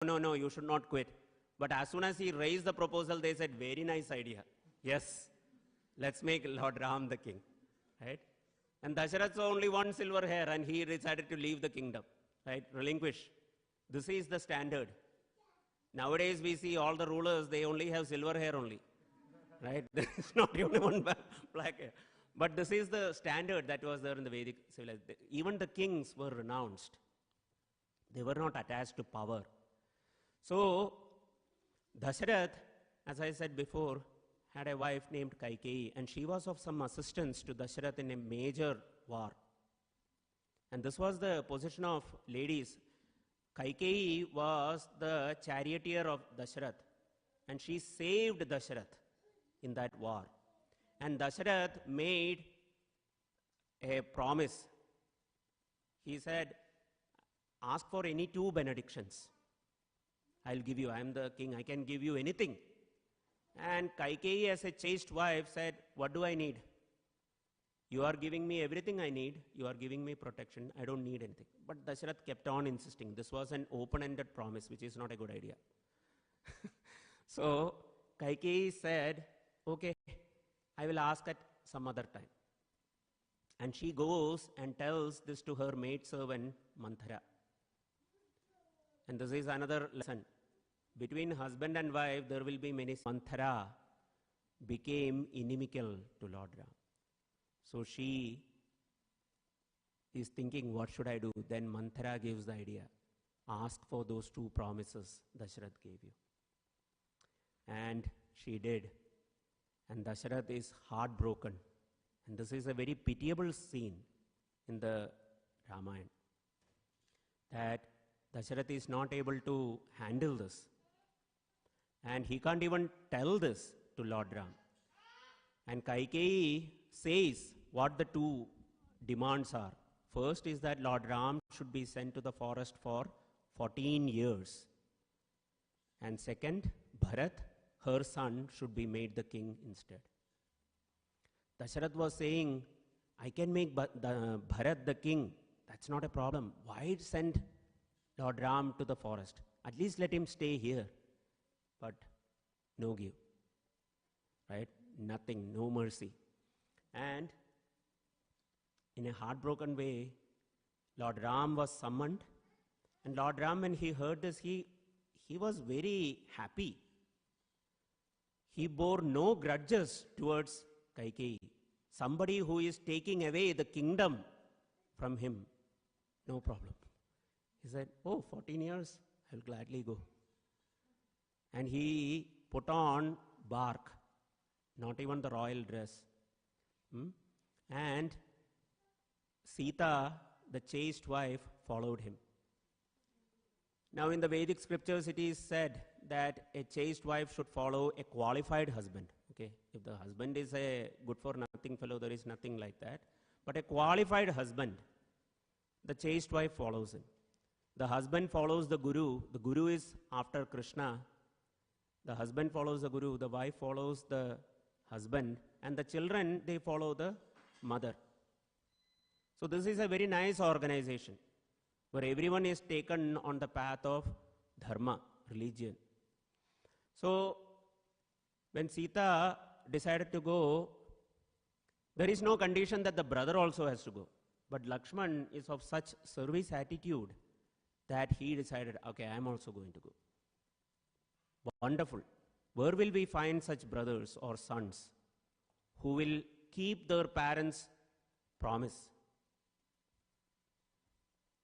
no, no, you should not quit. But as soon as he raised the proposal, they said, very nice idea. Yes, let's make Lord Ram the king, right? And Dasharath saw only one silver hair and he decided to leave the kingdom, right? Relinquish. This is the standard. Nowadays we see all the rulers, they only have silver hair only, right? There is not even one black hair. But this is the standard that was there in the Vedic civilization. Even the kings were renounced. They were not attached to power. So, Dasharath, as I said before, had a wife named Kaikeyi, and she was of some assistance to Dasharath in a major war. And this was the position of ladies. Kaikeyi was the charioteer of Dasharath, and she saved Dasharath in that war. And Dasharath made a promise. He said, ask for any 2 benedictions. I'll give you, I'm the king, I can give you anything. And Kaikeyi, as a chaste wife, said, what do I need? You are giving me everything I need. You are giving me protection. I don't need anything. But Dasharath kept on insisting. This was an open-ended promise, which is not a good idea. So Kaikeyi said, okay, I will ask at some other time. And she goes and tells this to her maidservant, Manthara. And this is another lesson. Between husband and wife, there will be many. Manthara became inimical to Lord Ram. So she is thinking, what should I do? Then Manthara gives the idea. Ask for those 2 promises Dasharath gave you. And she did. And Dasharath is heartbroken. And this is a very pitiable scene in the Ramayana. That Dasharath is not able to handle this. And he can't even tell this to Lord Ram. And Kaikeyi says what the 2 demands are. First is that Lord Ram should be sent to the forest for 14 years. And second, Bharat, her son, should be made the king instead. Dasharath was saying, I can make Bharat the king. That's not a problem. Why send Lord Ram to the forest? At least let him stay here. But no give. Right? Nothing, no mercy. And in a heartbroken way, Lord Ram was summoned. And Lord Ram, when he heard this, he was very happy. He bore no grudges towards Kaikeyi. Somebody who is taking away the kingdom from him, no problem. He said, oh, 14 years, I'll gladly go. And he put on bark, not even the royal dress. And Sita, the chaste wife, followed him. Now in the Vedic scriptures it is said that a chaste wife should follow a qualified husband. Okay, if the husband is a good-for-nothing fellow, there is nothing like that. But a qualified husband, the chaste wife follows him. The husband follows the guru. The guru is after Krishna. The husband follows the guru. The wife follows the husband. And the children, they follow the mother. So this is a very nice organization where everyone is taken on the path of dharma, religion. So when Sita decided to go, there is no condition that the brother also has to go. But Lakshman is of such service attitude that he decided, okay, I am also going to go. Wonderful. Where will we find such brothers or sons who will keep their parents' promise?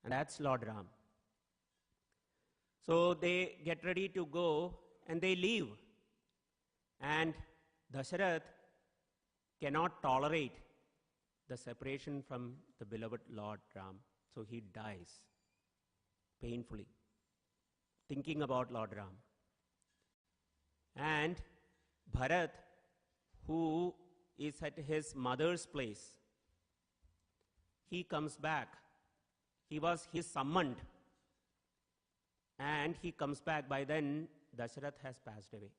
And that's Lord Ram. So they get ready to go and they leave. And Dasharath cannot tolerate the separation from the beloved Lord Ram. So he dies painfully, thinking about Lord Ram. And Bharat, who is at his mother's place, he comes back. He is summoned. And he comes back. By then, Dasharath has passed away.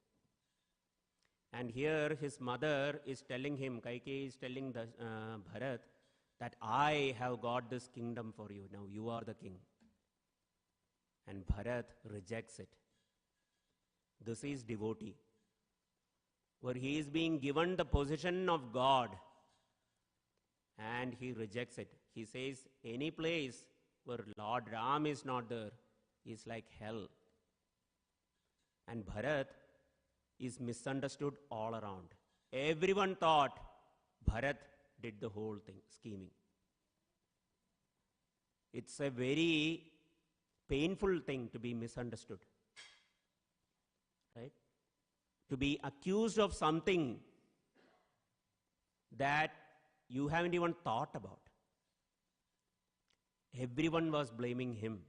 And here his mother is telling him, Kaikeyi is telling Bharat, that I have got this kingdom for you. Now you are the king. and Bharat rejects it. This is devotee, where he is being given the position of God, and he rejects it. He says, any place where Lord Ram is not there is like hell. And Bharat is misunderstood all around. Everyone thought Bharat did the whole thing, scheming. It's a very painful thing to be misunderstood, right? To be accused of something that you haven't even thought about. Everyone was blaming him.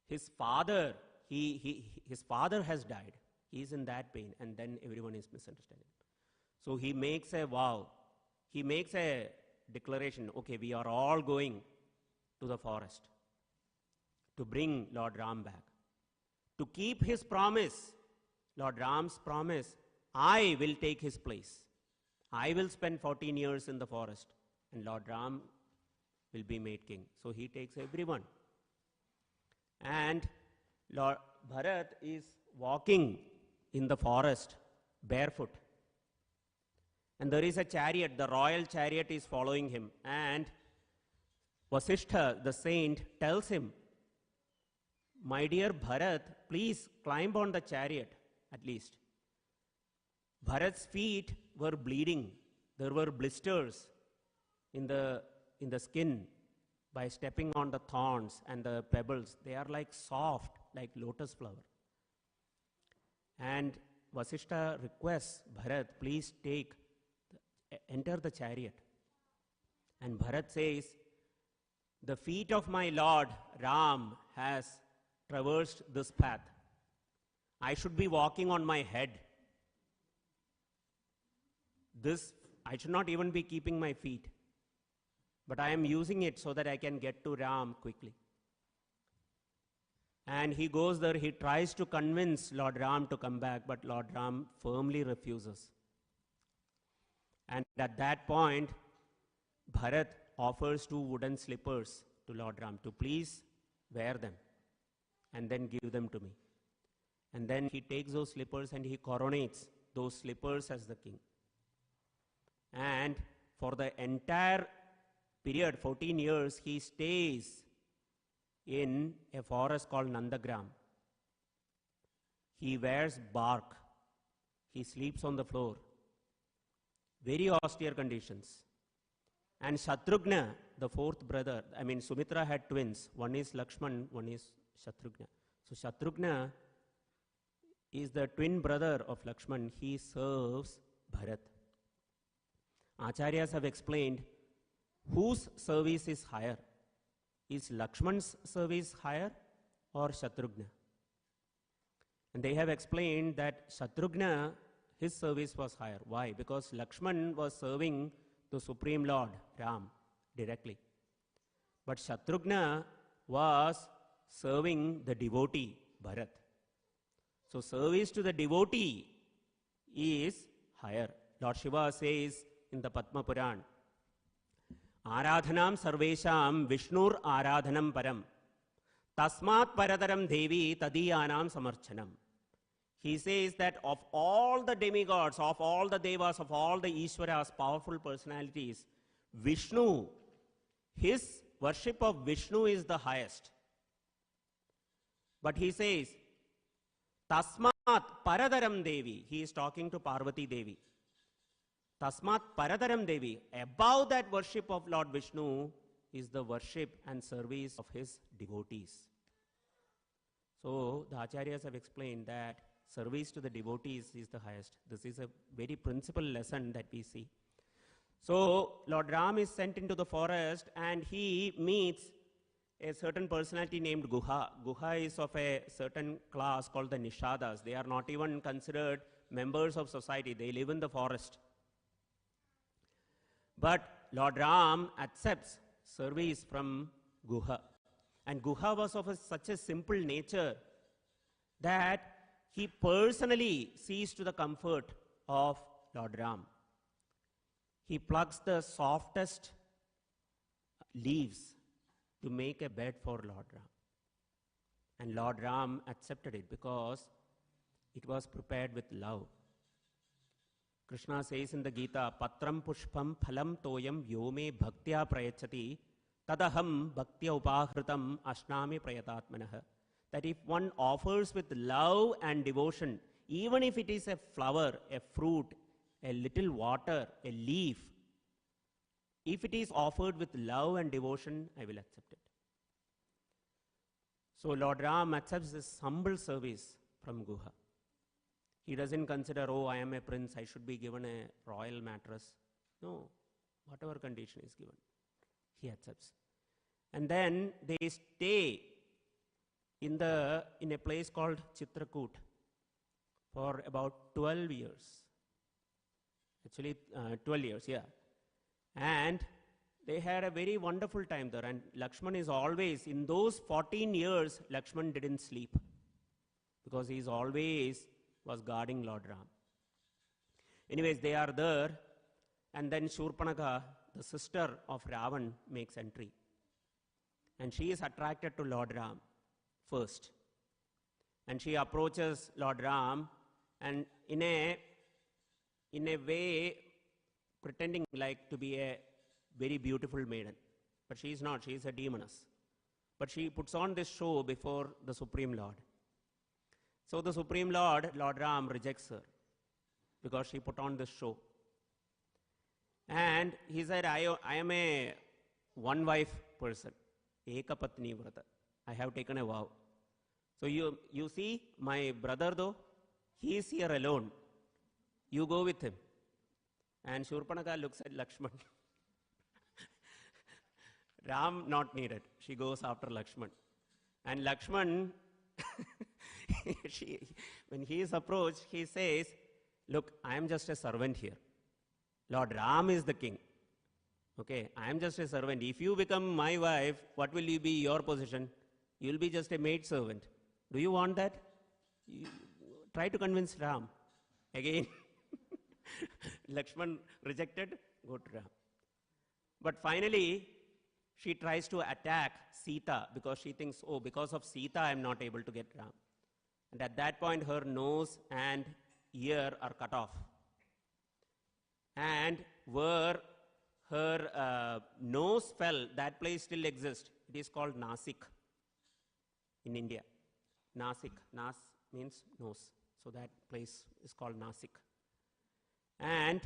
His father, his father has died. He is in that pain, and then everyone is misunderstanding. So he makes a vow. He makes a declaration, okay, we are all going to the forest to bring Lord Ram back. To keep his promise, Lord Ram's promise, I will take his place. I will spend 14 years in the forest, and Lord Ram will be made king. So he takes everyone. And Lord Bharat is walking in the forest barefoot. And there is a chariot, the royal chariot is following him. And Vasishtha, the saint, tells him, my dear Bharat, please climb on the chariot at least. Bharat's feet were bleeding. There were blisters in the skin by stepping on the thorns and the pebbles. They are like soft, like lotus flower. And Vasishtha requests Bharat, please enter the chariot. And Bharat says, the feet of my Lord Ram has traversed this path. I should be walking on my head. I should not even be keeping my feet. But I am using it so that I can get to Ram quickly. And he goes there, he tries to convince Lord Ram to come back, but Lord Ram firmly refuses. And at that point, Bharat offers 2 wooden slippers to Lord Ram to please wear them and then give them to me. And then he takes those slippers and he coronates those slippers as the king. And for the entire period, 14 years, he stays in a forest called Nandagram. He wears bark. He sleeps on the floor. Very austere conditions. And Shatrughna, the 4th brother, Sumitra had twins. One is Lakshman, one is Shatrughna. So Shatrughna is the twin brother of Lakshman. He serves Bharat. Acharyas have explained whose service is higher. Is Lakshman's service higher or Shatrughna? And they have explained that Shatrughna, his service was higher. Why? Because Lakshman was serving the Supreme Lord, Ram, directly. But Shatrughna was serving the devotee, Bharat. So service to the devotee is higher. Lord Shiva says in the Padma Puran, Aradhanam sarvesham Vishnur aradhanam param tasmat paradaram devi tadiyanam samarchanam. He says that of all the demigods, of all the devas, of all the Ishwaras, powerful personalities, Vishnu, his worship of Vishnu is the highest. But he says, Tasmat paradaram devi. He is talking to Parvati Devi. Tasmat paradaram devi. Above that worship of Lord Vishnu is the worship and service of his devotees. So the Acharyas have explained that service to the devotees is the highest. This is a very principal lesson that we see. So Lord Ram is sent into the forest and he meets a certain personality named Guha. Guha is of a certain class called the Nishadas. They are not even considered members of society. They live in the forest. But Lord Ram accepts service from Guha. And Guha was of such a simple nature that he personally sees to the comfort of Lord Ram. He plucks the softest leaves to make a bed for Lord Ram. And Lord Ram accepted it because it was prepared with love. Krishna says in the Gita, Patram pushpam phalam toyam yome bhaktya prayachati tadaham bhaktya upahritam ashnami prayatatmanaha. That if one offers with love and devotion, even if it is a flower, a fruit, a little water, a leaf, if it is offered with love and devotion, I will accept it. So Lord Ram accepts this humble service from Guha. He doesn't consider, oh, I am a prince, I should be given a royal mattress. No, whatever condition is given, he accepts. And then they stay in a place called Chitrakoot for about 12 years. Actually, 12 years, yeah. And they had a very wonderful time there. And Lakshman is always, in those 14 years, Lakshman didn't sleep. Because he is always was guarding Lord Ram. Anyways, they are there. And then Shurpanakha, the sister of Ravan, makes entry. And she is attracted to Lord Ram first. And she approaches Lord Ram and in a way pretending like to be a very beautiful maiden. But she is not, she is a demoness. But she puts on this show before the Supreme Lord. So the Supreme Lord, Lord Ram, rejects her because she put on this show. And he said, I am a one-wife person. Ekapatni vrata. I have taken a vow. So you see, my brother though, he is here alone. You go with him. And Shurpanakha looks at Lakshman. Ram not needed. She goes after Lakshman. And Lakshman, when he is approached, he says, look, I am just a servant here. Lord Ram is the king. Okay, I am just a servant. If you become my wife, what will you be your position? You will be just a maid servant. Do you want that? You try to convince Ram. Again, Lakshman rejected, go to Ram. But finally, she tries to attack Sita because she thinks, oh, because of Sita, I am not able to get Ram. And at that point, her nose and ear are cut off. And where her nose fell, that place still exists. It is called Nasik in India. Nasik. Nas means nose. So that place is called Nasik. And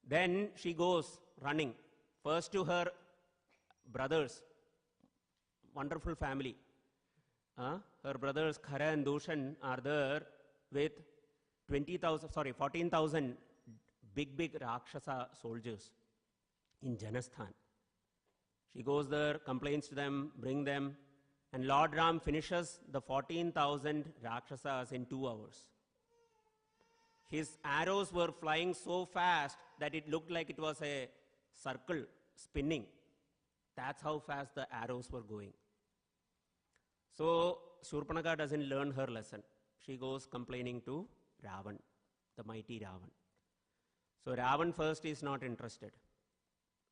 then she goes running. First to her brothers. Wonderful family. Her brothers Khara and Dushan are there with 14,000 big Rakshasa soldiers in Janasthan. She goes there, complains to them, bring them, and Lord Ram finishes the 14,000 Rakshasas in 2 hours. His arrows were flying so fast that it looked like it was a circle spinning. That's how fast the arrows were going. So Shurpanakha doesn't learn her lesson. She goes complaining to Ravan, the mighty Ravan. So Ravan first is not interested.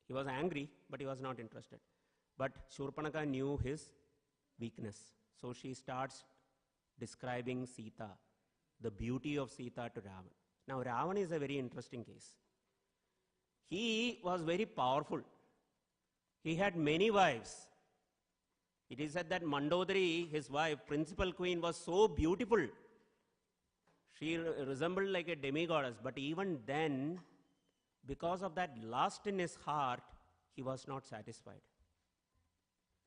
He was angry, but he was not interested. But Shurpanakha knew his weakness. So she starts describing Sita, the beauty of Sita to Ravan. Now Ravan is a very interesting case. He was very powerful. He had many wives. It is said that Mandodari, his wife, principal queen, was so beautiful. She resembled like a demigoddess. But even then, because of that lust in his heart, he was not satisfied.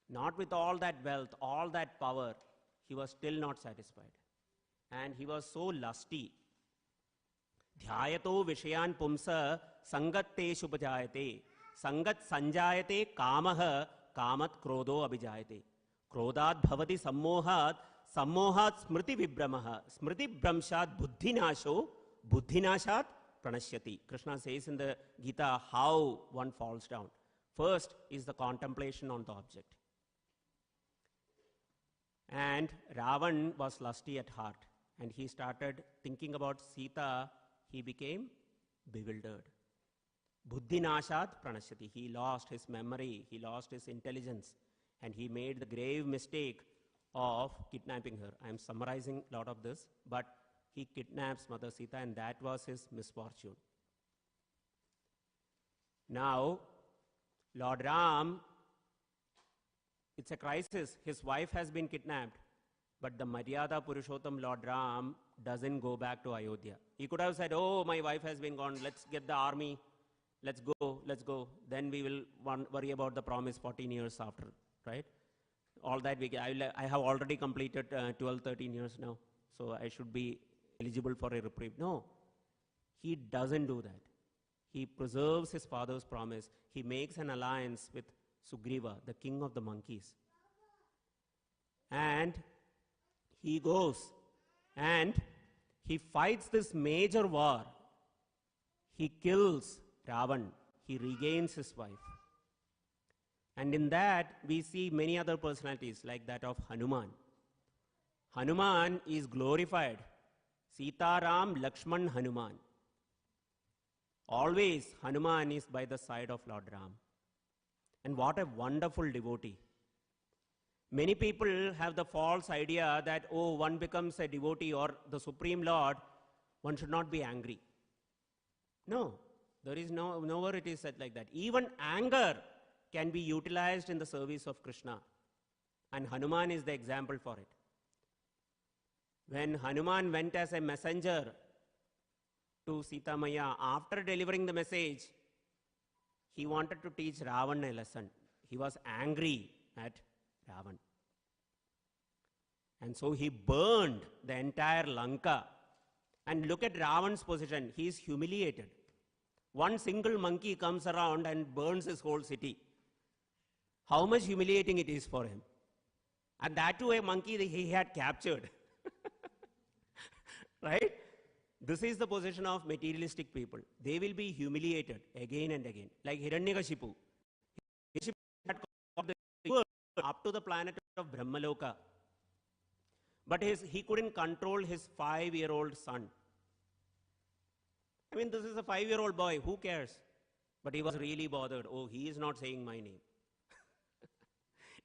Not with all that wealth, all that power, he was still not satisfied. And he was so lusty. Dhyayato vishayan pumsa sangatte shupajayate. Sangat sanjayate kamaha kamat krodo abhijayate. Krodat bhavati sammohat sammohat smriti vibramaha. Smriti bramshat buddhinasho buddhinashat pranashyati. Krishna says in the Gita how one falls down. First is the contemplation on the object. And Ravan was lusty at heart. And he started thinking about Sita. He became bewildered. Buddhinashat pranashyati. He lost his memory. He lost his intelligence. And he made the grave mistake of kidnapping her. I am summarizing a lot of this, but he kidnaps Mother Sita, and that was his misfortune. Now, Lord Ram, it's a crisis. His wife has been kidnapped, but the Maryada Purushottam Lord Ram doesn't go back to Ayodhya. He could have said, oh, my wife has been gone, let's get the army, let's go. Then we will worry about the promise 14 years after, right? All that I have already completed 12, 13 years now, so I should be eligible for a reprieve. No, he doesn't do that. He preserves his father's promise. He makes an alliance with Sugriva, the king of the monkeys. And he goes and he fights this major war. He kills Ravan. He regains his wife. And in that, we see many other personalities like that of Hanuman. Hanuman is glorified. Sita Ram, Lakshman, Hanuman. Always Hanuman is by the side of Lord Ram. And what a wonderful devotee. Many people have the false idea that, oh, one becomes a devotee or the Supreme Lord, one should not be angry. No, there is nowhere it is said like that. Even anger can be utilized in the service of Krishna. And Hanuman is the example for it. When Hanuman went as a messenger to Sita Maya, after delivering the message, he wanted to teach Ravan a lesson. He was angry at Ravan. And so he burned the entire Lanka. And look at Ravan's position. He is humiliated. One single monkey comes around and burns his whole city. How much humiliating it is for him. And that too a monkey that he had captured. Right? This is the position of materialistic people. They will be humiliated again and again. Like Hiranyakashipu. Hiranyakashipu had called the world up to the planet of Brahmaloka. But he couldn't control his 5-year-old son. I mean, this is a 5-year-old boy. Who cares? But he was really bothered. Oh, he is not saying my name.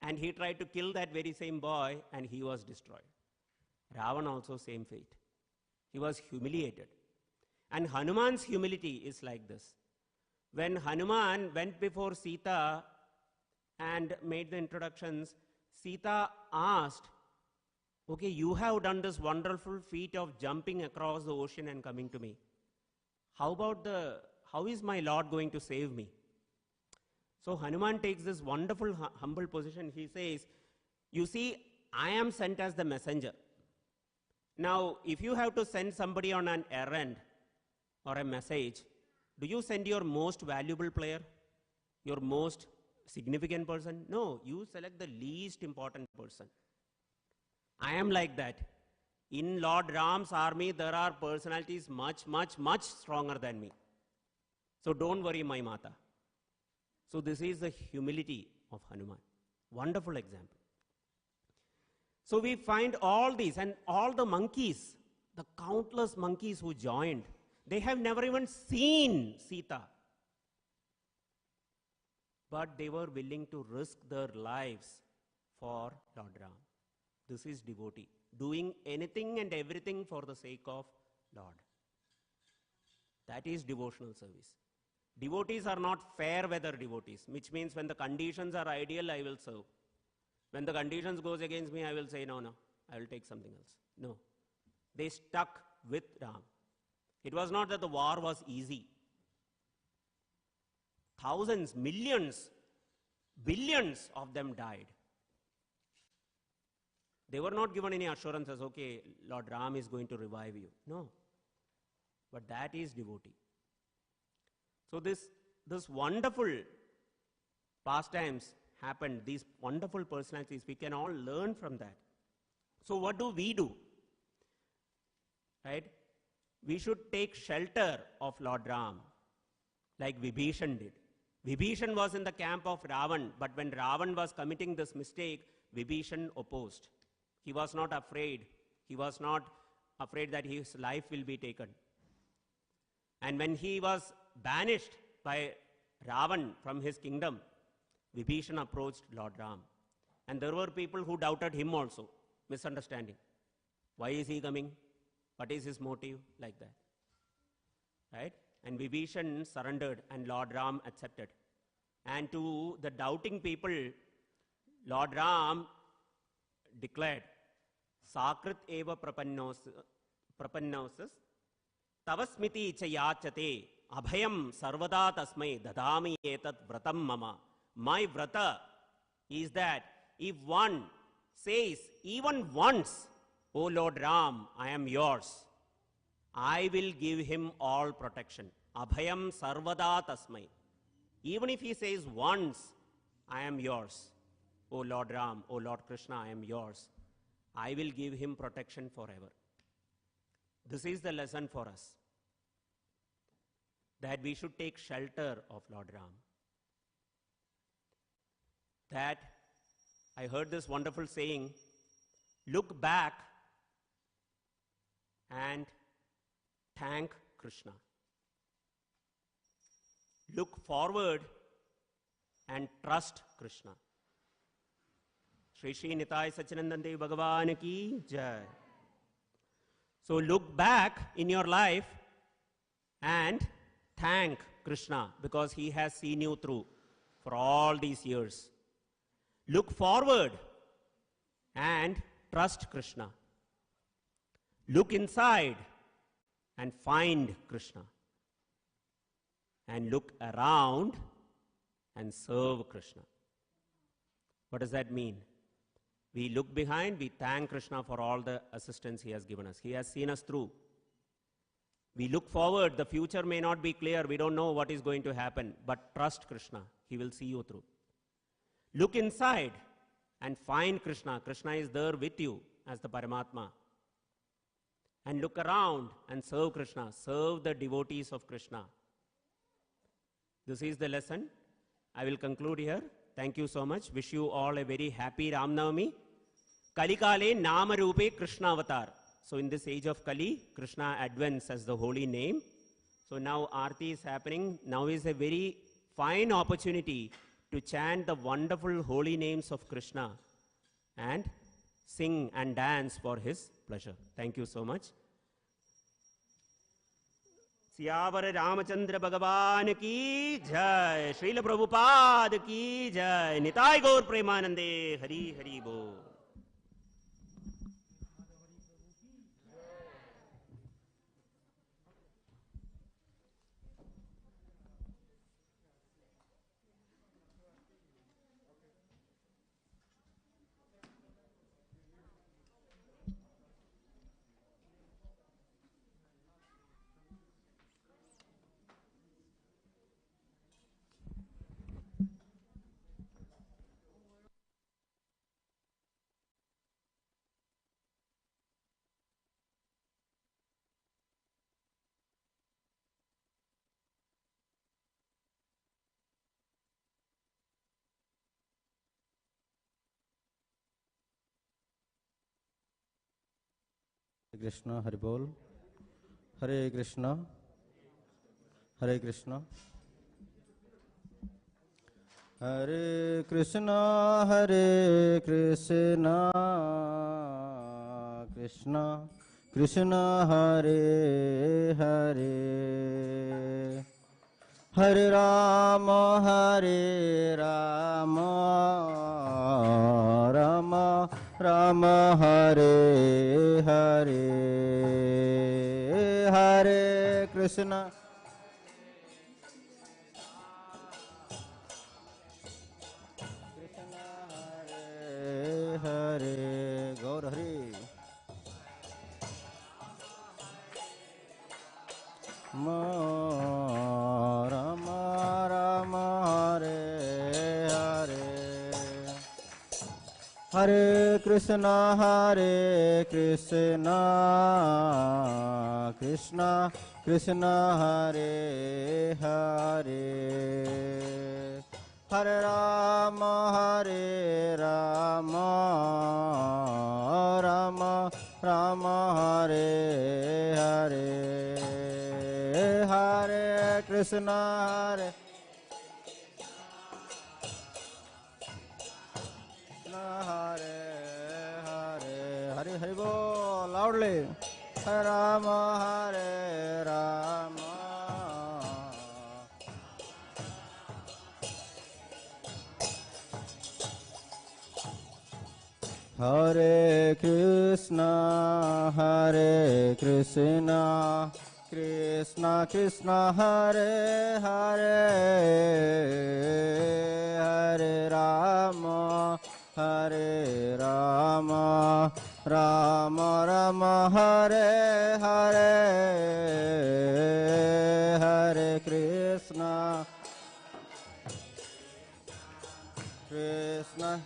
And he tried to kill that very same boy, and he was destroyed. Ravan also same fate. He was humiliated. And Hanuman's humility is like this. When Hanuman went before Sita and made the introductions, Sita asked, okay, you have done this wonderful feat of jumping across the ocean and coming to me. How is my Lord going to save me? So Hanuman takes this wonderful, humble position. He says, you see, I am sent as the messenger. Now, if you have to send somebody on an errand or a message, do you send your most valuable player? Your most significant person? No, you select the least important person. I am like that. In Lord Ram's army, there are personalities much, much, much stronger than me. So don't worry, my Mata. So this is the humility of Hanuman. Wonderful example. So we find all these, and all the monkeys, the countless monkeys who joined, they have never even seen Sita. But they were willing to risk their lives for Lord Ram. This is devotee, doing anything and everything for the sake of Lord. That is devotional service. Devotees are not fair weather devotees, which means when the conditions are ideal, I will serve. When the conditions goes against me, I will say, no, I will take something else. No. They stuck with Ram. It was not that the war was easy. Thousands, millions, billions of them died. They were not given any assurances, okay, Lord Ram is going to revive you. No. But that is devotee. So this wonderful pastimes happened, these wonderful personalities, we can all learn from that. So what do we do? Right? We should take shelter of Lord Ram, like Vibhishan did. Vibhishan was in the camp of Ravan, but when Ravan was committing this mistake, Vibhishan opposed. He was not afraid. He was not afraid that his life will be taken. And when he was banished by Ravan from his kingdom, Vibhishan approached Lord Ram. And there were people who doubted him also. misunderstanding. Why is he coming? What is his motive? Like that. Right? And Vibhishan surrendered and Lord Ram accepted. And to the doubting people, Lord Ram declared, Sakrit eva prapannosis tavasmiti cha yachate abhayam sarvada tasmai dadami etat vratam mama. My vrata is that if one says even once, O Lord Ram, I am yours, I will give him all protection. Abhayam sarvada tasmai. Even if he says once, I am yours, O Lord Ram, O Lord Krishna, I am yours, I will give him protection forever. This is the lesson for us, that we should take shelter of Lord Ram. That I heard this wonderful saying, look back and thank Krishna. Look forward and trust Krishna. Shri Shri Nitai Sachinandan Dev Bhagavan ki jai. So look back in your life and thank Krishna because he has seen you through for all these years. Look forward and trust Krishna. Look inside and find Krishna. And look around and serve Krishna. What does that mean? We look behind, we thank Krishna for all the assistance he has given us. He has seen us through. We look forward, the future may not be clear, we don't know what is going to happen, but trust Krishna, he will see you through. Look inside and find Krishna. Krishna is there with you as the Paramatma. And look around and serve Krishna, serve the devotees of Krishna. This is the lesson. I will conclude here. Thank you so much. Wish you all a very happy Ram Navami. Kali Kale Nama Rupe Krishna Avatar. So in this age of Kali, Krishna advents as the holy name. So now Aarti is happening. Now is a very fine opportunity to chant the wonderful holy names of Krishna and sing and dance for his pleasure. Thank you so much. Siyavar Ramchandra भगवान की जय, श्रील प्रभुपाद की जय, निताय गौर प्रेमानंदे, हरि हरि बोल। Krishna, Hari Bol. Hare Krishna, Hare Krishna. Hare Krishna, Hare Krishna, Krishna Krishna, Hare Hare. Hare Rama, Hare Rama, Rama Rama, Hare Hare. Hare Krishna, Krishna Hare Hare. Gaur Hari. Rama Rama, Hare Hare. Hare Krishna, Krishna Krishna, Hare Hare. Hare Rama, Rama Rama, Hare Hare. Hare Krishna, Hare Krishna, Hare Hare. loudly. Hare Rama, Hare Rama. Hare Krishna, Hare Krishna, Krishna Krishna, Hare Hare, Hare Rama, Hare Rama, Rama Rama, Hare Hare, Hare Krishna, Krishna.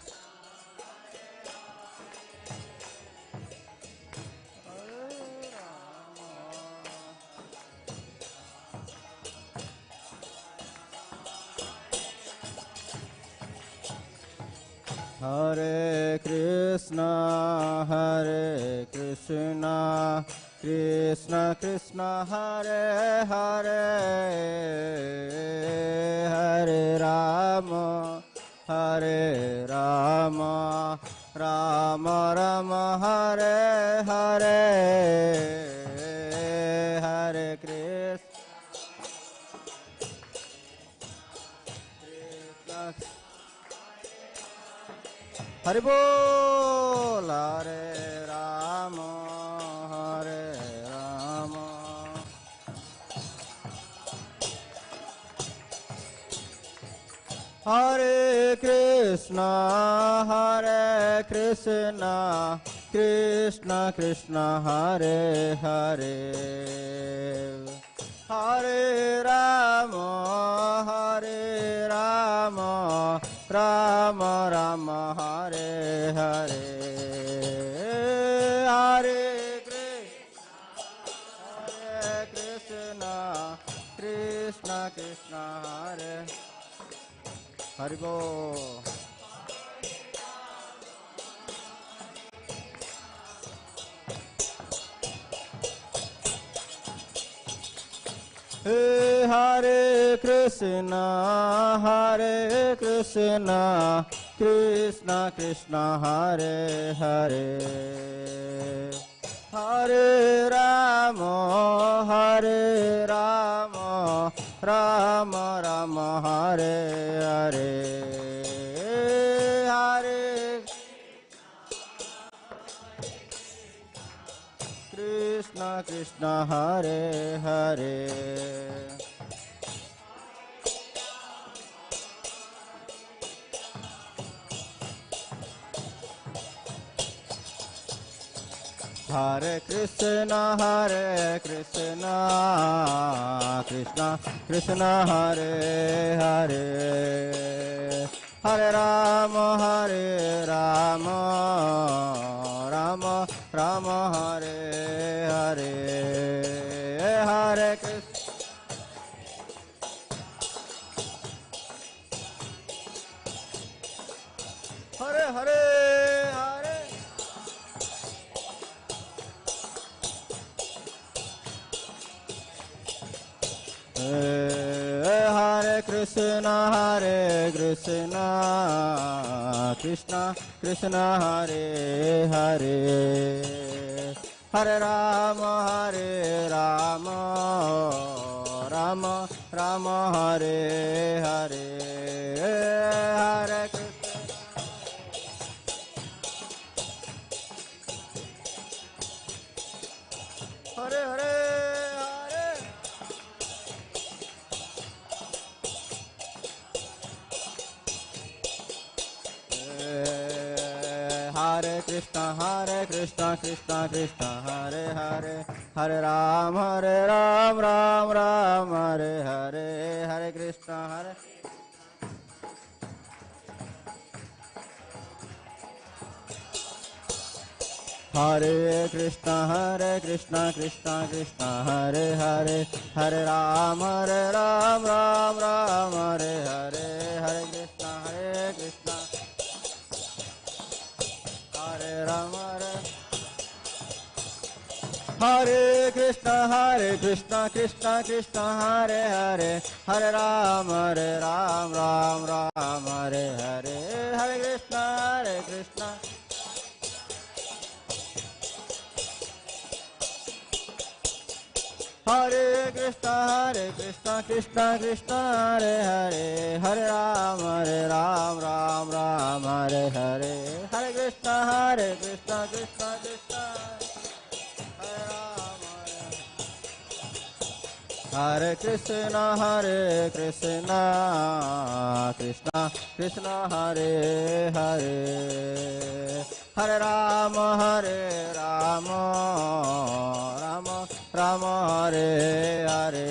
Hare Krishna, Hare Krishna, Krishna Krishna, Hare Hare, Hare Rama, Hare Rama, Rama Rama, Hare Hare, Hare Krishna, Krishna. Hare Bol, Hare Rama, Hare Rama. Hare Krishna, Hare Krishna, Krishna Krishna, Hare Hare, Hare Rama, Hare Rama, Rama Rama, Hare Hare, Hare Krishna, Krishna Krishna, Hare Hare Bol. Hare Krishna, Hare Krishna, Krishna Krishna, Hare Hare, Hare Rama, Hare Rama, Rama Rama, Hare Hare, Hare Krishna Krishna, Hare Hare. Hare Krishna, Hare Krishna, Krishna Krishna, Hare Hare, Hare Rama, Hare Rama, Rama Rama, Hare Hare, Hare Krishna, Hare Hare, Hare Hare Krishna, Hare Krishna, Krishna Krishna, Hare Hare, Hare Rama, Hare Rama, Rama Rama, Hare Hare, Hare Krishna, Hare Hare, Hare Hare Krishna, Krishna Krishna, Hare Hare, Hare Ram, Ram Ram, Hare Hare, Hare Krishna, Hare Hare Krishna, Krishna Krishna, Hare Hare, Hare Ram, Ram Ram, Hare Hare, Hare Krishna, Hare Ram, Hare Krishna, Krishna Krishna, Hare Hare, Hare Ram, Ram Ram, Hare Hare, Hare Krishna, Hare Krishna Krishna Krishna Hare Hare Hare Ram Ram Ram Hare Hare Hare Krishna Krishna Krishna Hare Ram Hare Krishna Krishna Krishna Hare Hare Hare Ram Ram Ram Hare Hare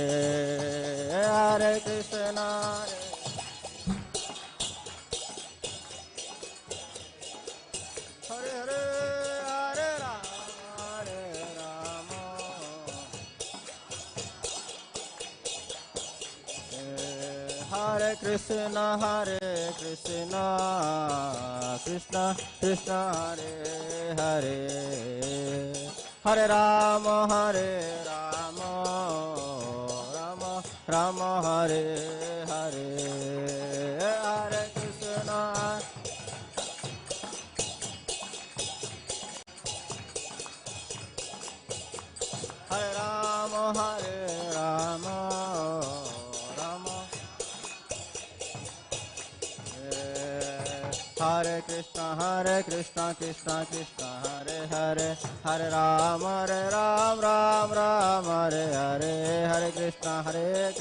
Hare Krishna Hare Hare Hare Ram Hare Krishna Krishna Krishna Hare Hare Hare Ram Ram Ram Hare Hare Hare Krishna Hare Ram Ram Hare Krishna Krishna Krishna Hare Hare Hare Ram Ram Ram Hare Hare Hare Krishna Hare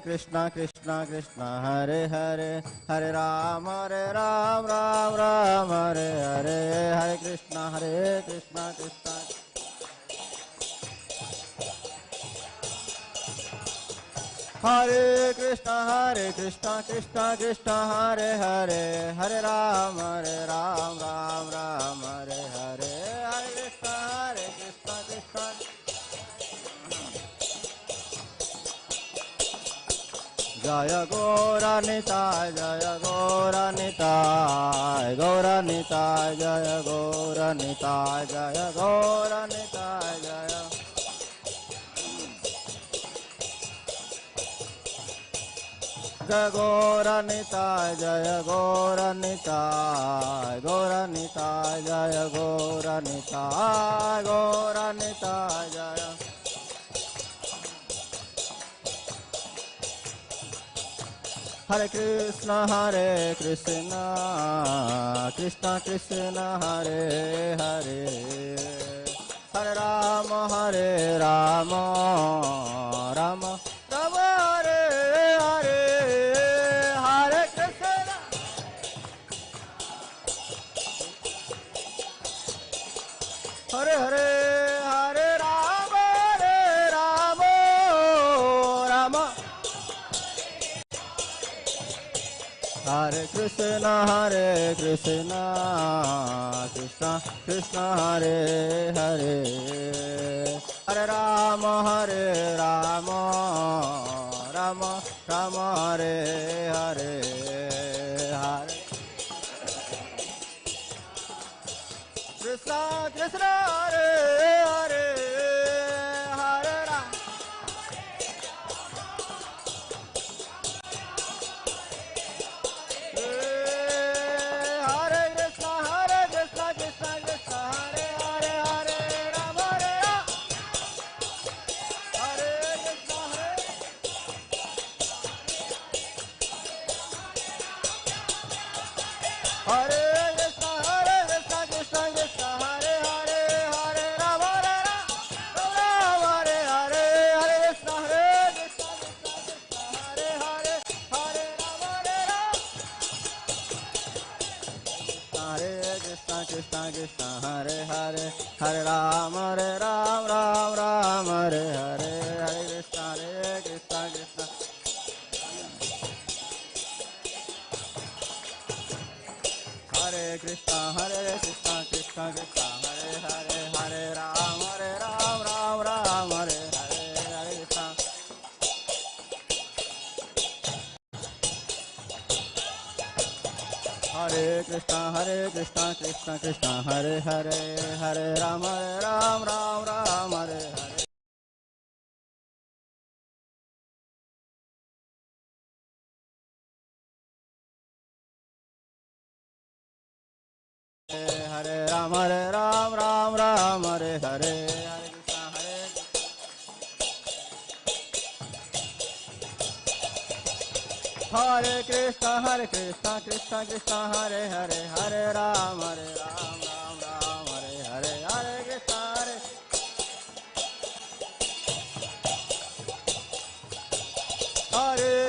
Krishna Krishna Krishna Hare Hare Hare Ram Ram Ram Hare Hare Hare Krishna Krishna Hare Krishna Krishna Krishna Hare Hare Hare Ram Ram Ram Hare Hare Hare Krishna Krishna Jaya Gaura Nitai Jaya Gaura Nitai Gaura Nitai Jaya Gaura Nitai Jaya Gaura Nitai Jaya Jaya Gaura Nitai Jaya Gaura Nitai Gaura Nitai Jaya Gaura Nitai Gaura Nitai Jaya Hare Krishna Krishna Krishna Hare Hare Hare Ram Ram Ram Hare Hare Hare Krishna Hare Hare Hare Ram Ram Hare Krishna Krishna Krishna Hare Hare Hare Ram Ram Ram Hare Hare Hare Krishna Krishna Hare Hare Hare Ram Krishna Krishna Hare Hare Hare Ram Ram Hare Hare Hare Krishna Krishna Hare Krishna Krishna Krishna Hare Hare Hare Ram Ram Hare Hare Hare Krishna Hare Krishna Krishna Krishna Hare Hare Hare Ram Ram Hare Hare हरे राम राम राम हरे हरे हरे कृष्ण कृष्ण कृष्ण हरे हरे हरे राम राम राम हरे हरे हरे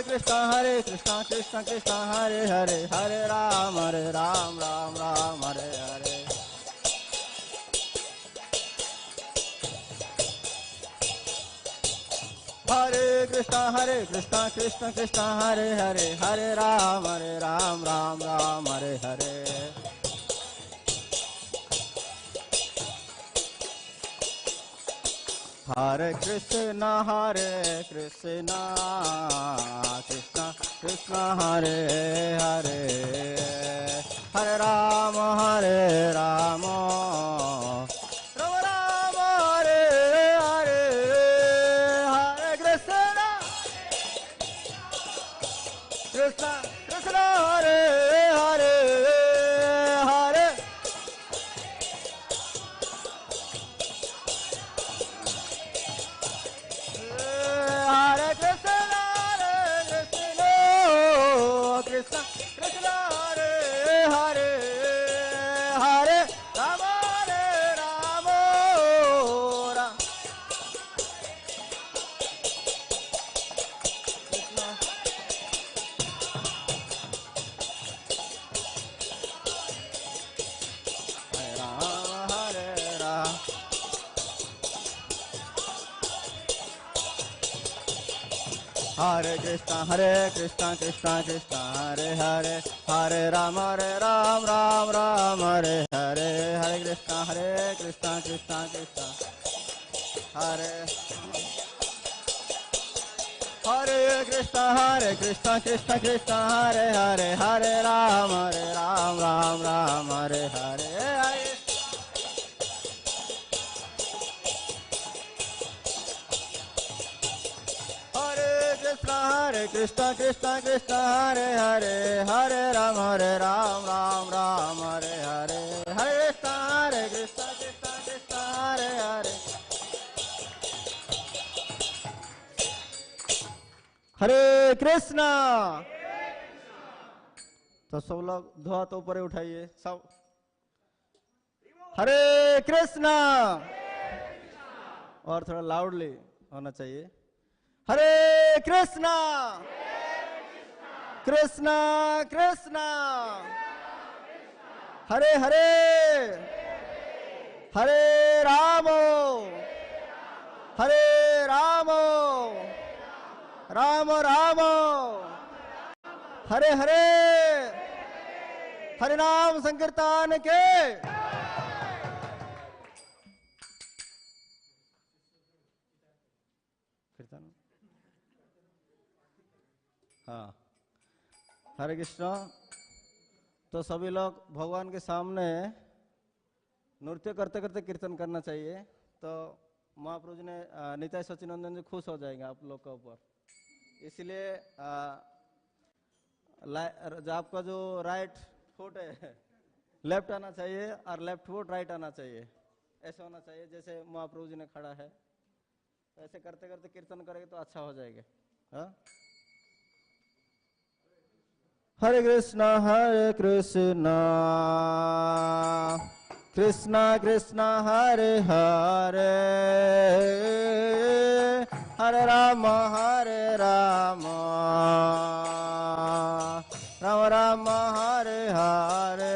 कृष्ण हरे कृष्ण कृष्ण कृष्ण हरे हरे हरे राम राम हरे हरे हरे कृष्ण कृष्ण कृष्ण हरे हरे हरे राम राम हरे हरे हरे कृष्ण कृष्ण कृष्ण हरे हरे हरे राम राम राम हरे हरे हरे कृष्ण कृष्ण हरे हरे हरे हरे कृष्ण कृष्ण हरे हरे हरे राम राम हरे कृष्ण कृष्ण कृष्ण हरे हरे हरे राम राम हरे हरे हरे कृष्ण कृष्ण कृष्ण हरे हरे कृष्ण कृष्ण कृष्ण हरे हरे हरे राम राम हरे हरे हरे हरे कृष्ण कृष्ण हरे हरे हरे राम राम हरे हरे हरे कृष्ण कृष्ण हरे हरे हरे कृष्णा। तो सब लोग धोआ तो ऊपर उठाइए सब। हरे कृष्णा। और थोड़ा लाउडली होना चाहिए। हरे कृष्णा कृष्णा कृष्णा हरे हरे हरे रामो राम राम हरे हरे हरे नाम संकीर्तन के। कीर्तन हाँ। हरे कृष्ण। तो सभी लोग भगवान के सामने नृत्य करते करते कीर्तन करना चाहिए। तो महाप्रभु जी ने निताई सचिनंदन जी खुश हो जाएंगे आप लोग के ऊपर। इसलिए आपका जो राइट फुट है लेफ्ट आना चाहिए और लेफ्ट फुट राइट आना चाहिए। ऐसा होना चाहिए जैसे महाप्रभु जी ने खड़ा है। ऐसे करते करते कीर्तन करेंगे तो अच्छा हो जाएगा। हाँ? हरे कृष्णा कृष्णा कृष्णा हरे हरे हरे राम राम राम हरे हरे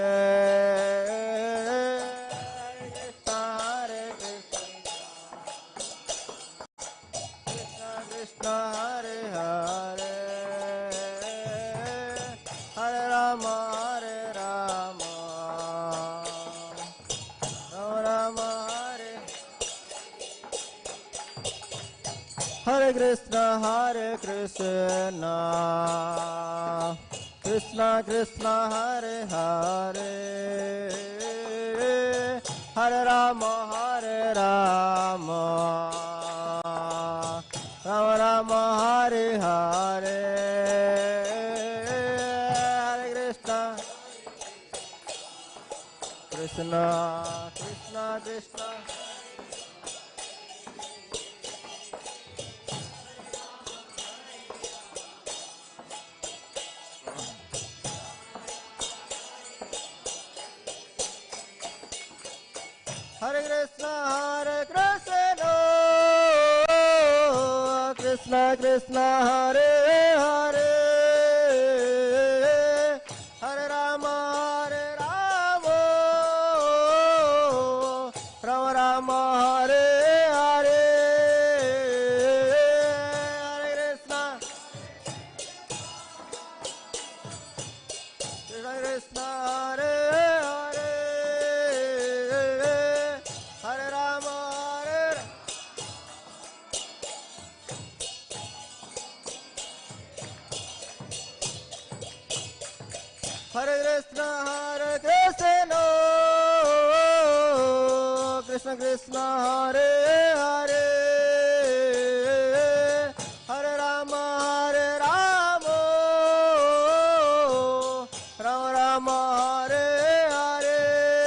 हरे कृष्णा कृष्णा हरे हरे हरे राम राम हरे Krishna Krishna Krishna Hare Hare Hare Ram Ram Ram Hare Hare Hare Krishna Krishna Krishna Krishna Hare Krishna Krishna Krishna Hare Hare Hare Rama Rama Rama Hare Hare Hare Krishna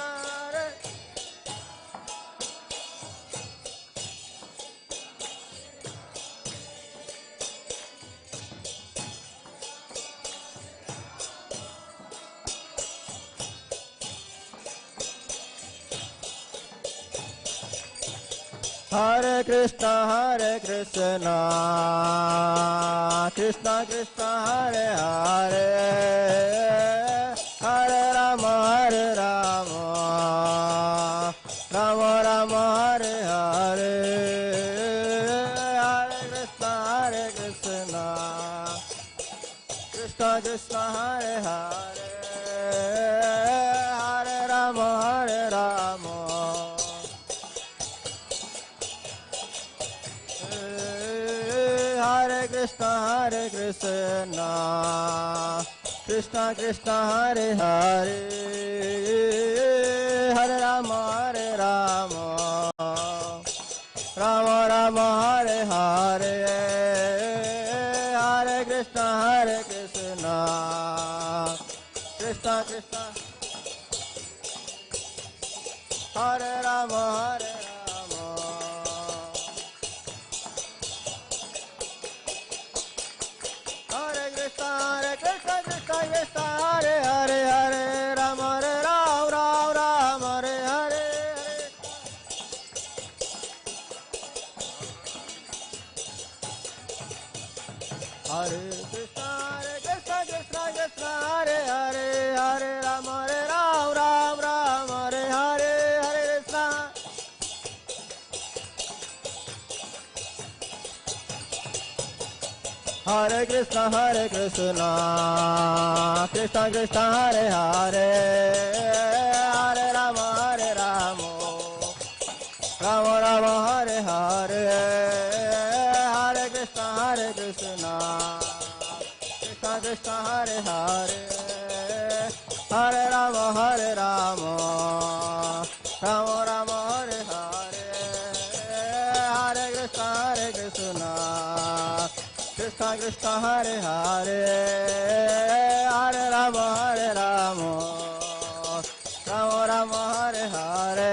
Krishna Krishna Hare Hare Hare Rama Hare Krishna Krishna Krishna Hare Hare Hare Rama Rama Rama Hare Hare Hare Krishna Hare Krishna Krishna Krishna Hare Hare Hare Rama Rama Rama Hare Hare Hare Krishna Krishna Krishna Hare Hare Hare Rama Hare Krishna Krishna Krishna Hare Hare Hare Rama Rama Rama Hare Hare Hare Krishna Krishna Krishna Hare Rama Hare Krishna Krishna Krishna Hare Hare Hare Rama Rama Hare Hare Hare Krishna Krishna Krishna Hare Hare Hare Rama Rama Hare Hare Hare Krishna Hare Krishna Krishna Krishna Hare Hare Hare Rama Rama Rama Hare Hare Hare Krishna Krishna Krishna Hare Hare Hare Rama Rama Rama Hare Hare Hare Krishna Krishna Krishna Hare Hare Hare Rama Rama Rama Hare Hare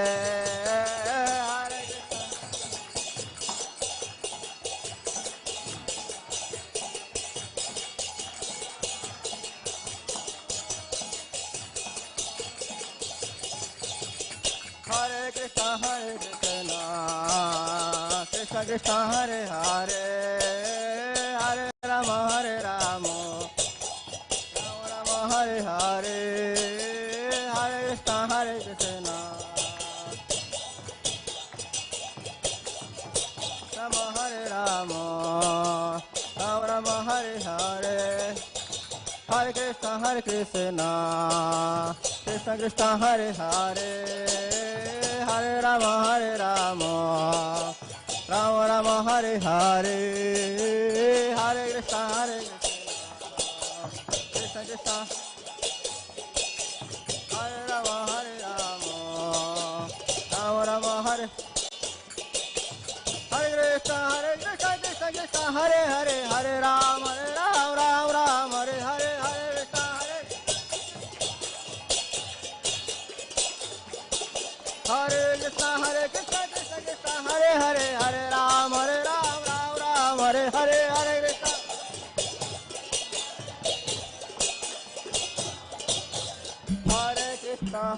Hare Krishna Krishna Krishna Hare Hare Hare Rama Rama Hare Hare Hare Krishna Rama Rama Rama Hare Hare Hare Krishna Krishna Krishna Hare Hare Hare Rama Rama Rama Hare Hare Hare Krishna Krishna Krishna Hare Rama Rama Hare Hare Krishna Krishna Krishna Hare Hare Hare Rama Rama Hare Hare Hare Krishna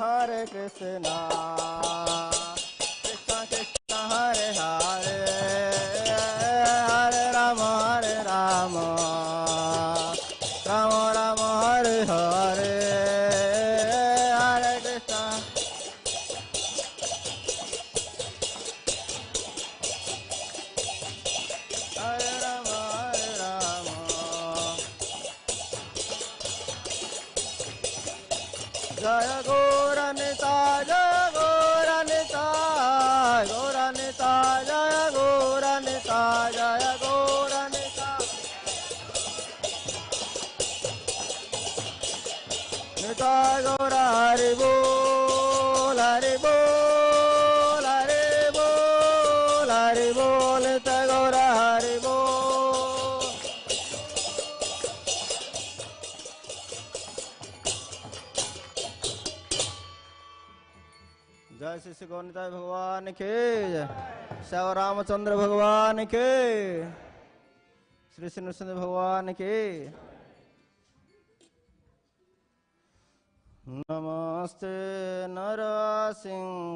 हरे कृष्ण कृष्ण कृष्ण हरे हरे हरे राम राम राम हरे हरे हरे कृष्ण हरे राम जय गौरनिता जय गौरनिता गौरनिता जय गौरनिता जय गौरनिता निता गौर हरि बोल हरि बोल हरि बोल हरि बोल निता गौर हरि बोल जय श्री श्री गौरनिताय भगवान के जय श्याम रामचंद्र भगवान के श्री श्री नृसिंह भगवान के नमस्ते नरसिंहाय